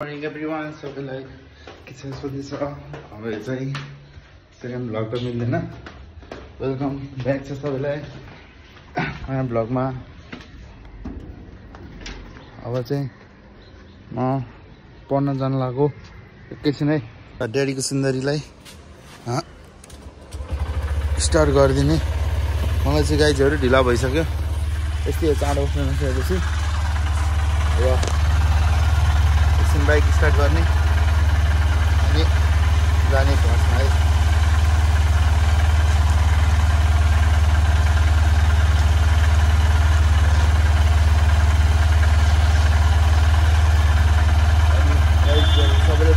morning everyone सबैलाई के छ सोध्दैछ हाम्रो चाहिँ सेकेन्ड भ्लग त मिल्दैन वेलकम ब्याक छ सबैलाई नयाँ भ्लगमा अब चाहिँ म पढ्न जान लागेको एकैछिनै ड्याडीको सुन्दरीलाई स्टार्ट गरिदिने मलाई चाहिँ गाइजहरू ढिला भइसक्यो यस्तै चाँडो उठ्न नसकेपछि र बाइक स्टार्ट गर्ने अनि जाने बसमा है सबैले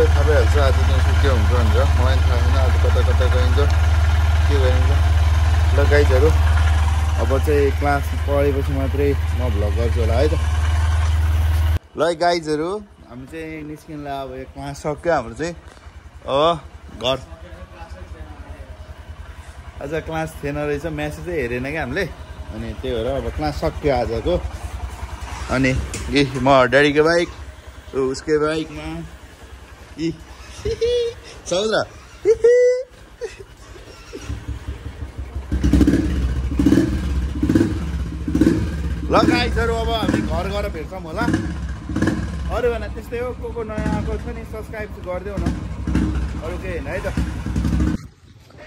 थाहा भइहाल्छ आज चाहिँ के हुन्छ भनेर मलाई थाहा छैन आज कता कता गइन्छ के गरिन्छ ल गाइजहरू अब चाहिँ क्लास पढेपछि मात्रै म भ्लग गर्छु होला है त ल गाइजहरू हामी चाहिँ निस्किनुलाई अब यो क्लास सक्यो हाम्रो चाहिँ घर आज क्लास थिएन रहेछ म्यासेजै हेरेन क्या हामीले अनि त्यही भएर अब क्लास सक्यो आजको अनि म ड्याडीको बाइक उसको बाइकमा चौध ल गाइजहरू अब हामी घर गएर भेट्छौँ होला अरू भएन त्यस्तै हो को नयाँ आएको छ नि सब्सक्राइब गरिदेऊ न अरू केही होइन है त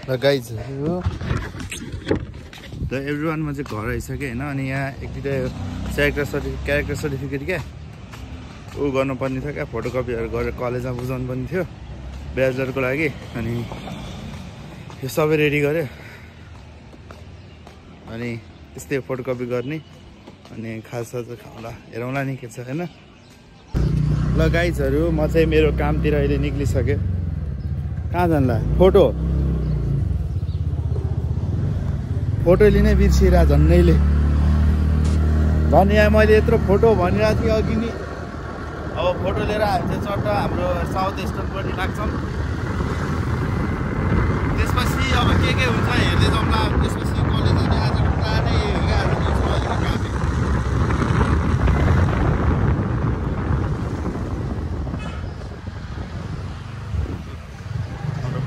ल गाइजहरू त एभ्रिवानमा चाहिँ घर आइसक्यो होइन अनि यहाँ एक दुईवटा क्यारेक्टर सर्टिफिकेट क्या ऊ गर्नुपर्ने थियो क्या फोटोकपीहरू गरेर कलेजमा बुझाउनु पर्ने थियो ब्याचलरको लागि अनि यो सबै रेडी गऱ्यो अनि त्यस्तै फोटोकपी गर्ने अनि खाजा खाउँला हेरौँला नि के छ होइन ल गाइजहरू म चाहिँ मेरो कामतिर अहिले निक्लिसकेँ कहाँ जानला फोटो लिनै बिर्सिरहेको झन्नैले झन् यहाँ मैले यत्रो फोटो भनिरहेको थिएँ अघि नि अब फोटो लिएर हामी चाहिँ चट्ट हाम्रो साउथ स्टोनपट्टि लाग्छौँ त्यसपछि अब के हुन्छ हेर्दै जाउँला त्यसपछि कलेज जाने आजको प्लानै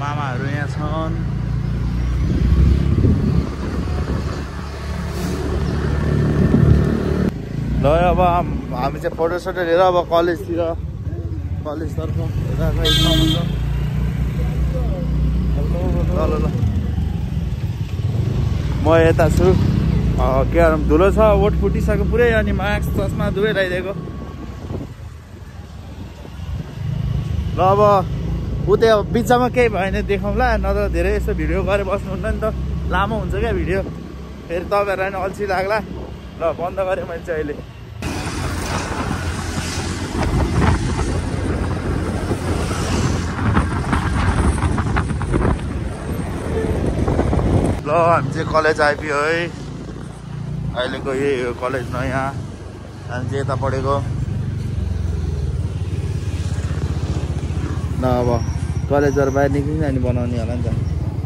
मामाहरू यहाँ छन् ल अब हामी चाहिँ फोटोसोटो लिएर अब कलेजतर्फ ल म यता छु के धुलो छ ओठ फुटिसक्यो पुरै अनि मास्क चस्मा दुवै लगाइदिएको ल अब उतै बिचमा केही भएन देखाउँला नत्र धेरै यसो भिडियो गरेर बस्नुहुन्न नि त लामो हुन्छ क्या भिडियो फेरि तपाईँहरूलाई नि अल्छी लाग्ला ल बन्द गरेँ मैले चाहिँ अहिले ल हामी चाहिँ कलेज आइपुग्यो है अहिलेको यही हो कलेज नयाँ हामी चाहिँ यता पढेको ल अब कलेजबाट बाहिर निक्लिन्छ अनि बनाउने होला नि त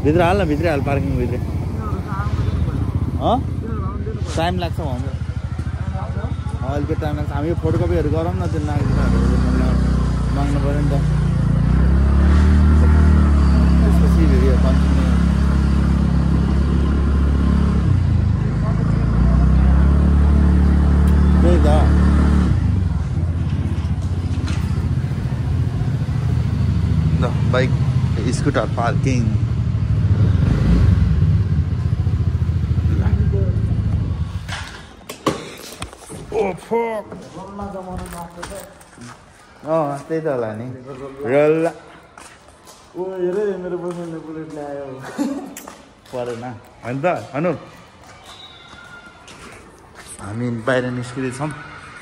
भित्र हाल न भित्रै हाल पार्किङ भित्रै टाइम लाग्छ भन्छ अलिकति टाइम लाग्छ हामी यो फोटोकपीहरू गरौँ न त्यो माग्नु पऱ्यो नि त त्यसपछि भिडियो कन्टिन्यू त्यही त बाइक स्कुटर पार्किङ त्यही त होला नि मेरो बोजूले बुलेट ल्यायो परेन होइन त हनु हामी बाहिर निस्किँदैछौँ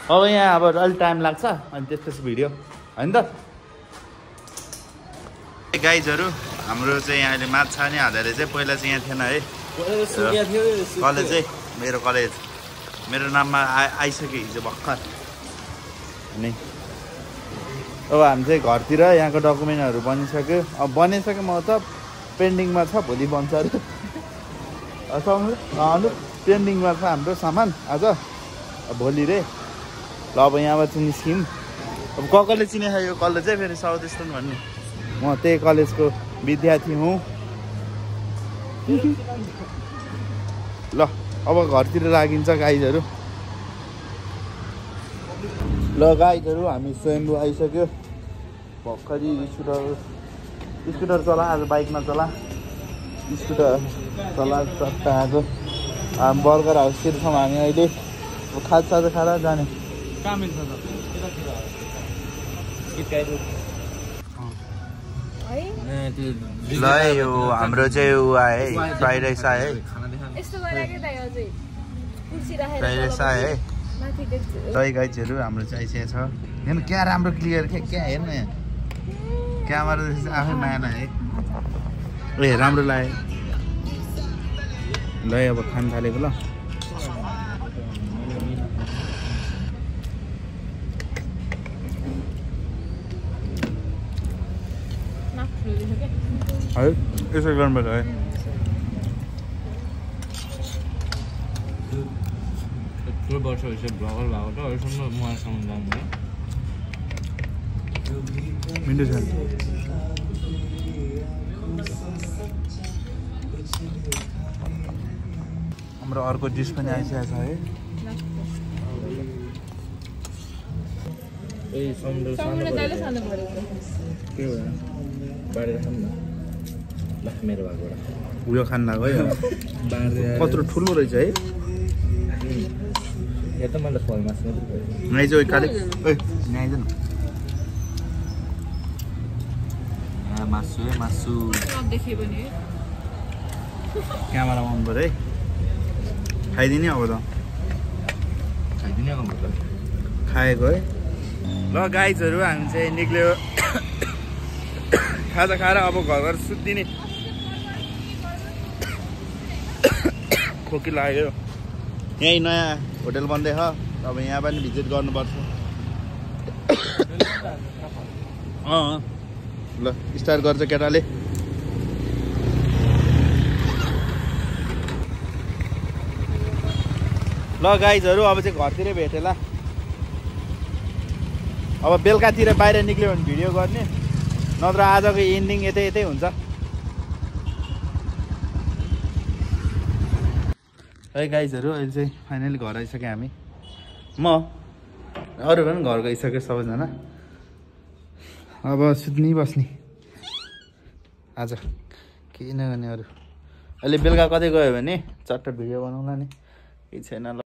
अब यहाँ अब अलिक टाइम लाग्छ अनि त्यसपछि भिडियो होइन त गाइजहरू हाम्रो चाहिँ यहाँ अहिले माछा नि हालेर चाहिँ पहिला चाहिँ यहाँ थिएन है कलेज चाहिँ मेरो नाममा आइसक्यो हिजो भर्खर अनि अब हामी चाहिँ घरतिर यहाँको डकुमेन्टहरू बनिसक्यो अब बनिसक्यो म त पेन्डिङमा छ भोलि बन्छ अरे पेन्डिङमा छ हाम्रो सामान आज भोलि रे ल अब यहाँबाट चाहिँ निस्क्यौँ अब कसले चिनेछ यो कलेज चाहिँ फेरि साउथ इस्टर्न भन्ने म त्यही कलेजको विद्यार्थी हुँ ल अब घरतिर लागिन्छ गाइजहरू ल गाइजहरू हामी स्वयम्भू आइसक्यो भर्खरी स्कुटर चला आज बाइकमा चला स्कुटर चला चट्टा आएको बर्गर हाउसतिर छौँ हामी अहिले खाजा खाएर जाने ल यो हाम्रो चाहिँ ऊ आयो है फ्राइड राइस आयो है फ्राइड राइस आयो है दही गाइजहरू हाम्रो चाहिँ आइसकेको छ हेर्नु क्या राम्रो क्लियर क्या हेर्नु यहाँ क्यामेरा आफै माया लाग्यो है ए राम्रो लाग्यो ल अब खान थालेको ल है यसो गर्नुपर्छ है यत्रो वर्ष भइसक्यो भ्लगर भएको त अहिलेसम्म उहाँसँग जानु मिठो छ हाम्रो अर्को डिस पनि आइसकेको छ है के भयो बाँडेर खाऊँ न ल मेरो भागबाट उयो खान लाग्यो है कत्रो ठुलो रहेछ है या त मलाई फल मासु मात्रै भयो आइज काले आइज न मासु है मासु क्यामेरा मन पऱ्यो है खाइदिने अब त खाइदिने अब खाएको है ल गाइजहरू हामी चाहिँ निक्ल्यो खाजा खाएर अब घर घर सुत्दिने खोकी लाग्यो यहीँ नयाँ होटेल बन्दैछ अब यहाँ पनि भिजिट गर्नुपर्छ ल स्टार्ट गर्छ केटाले ल गाइजहरू अब चाहिँ घरतिरै भेटेला अब बेलुकातिर बाहिर निक्ल्यो भने भिडियो गर्ने नत्र आजको एन्डिङ यतै हुन्छ है गाइजहरू अहिले चाहिँ फाइनली घर आइसक्यो हामी म अरू पनि घर गइसक्यो सबैजना अब सुत्नै बस्ने आज केही नगर्ने अरू अहिले बेलुका कतै गयो भने चट्ट भिडियो बनाउँला नि केही छैन ल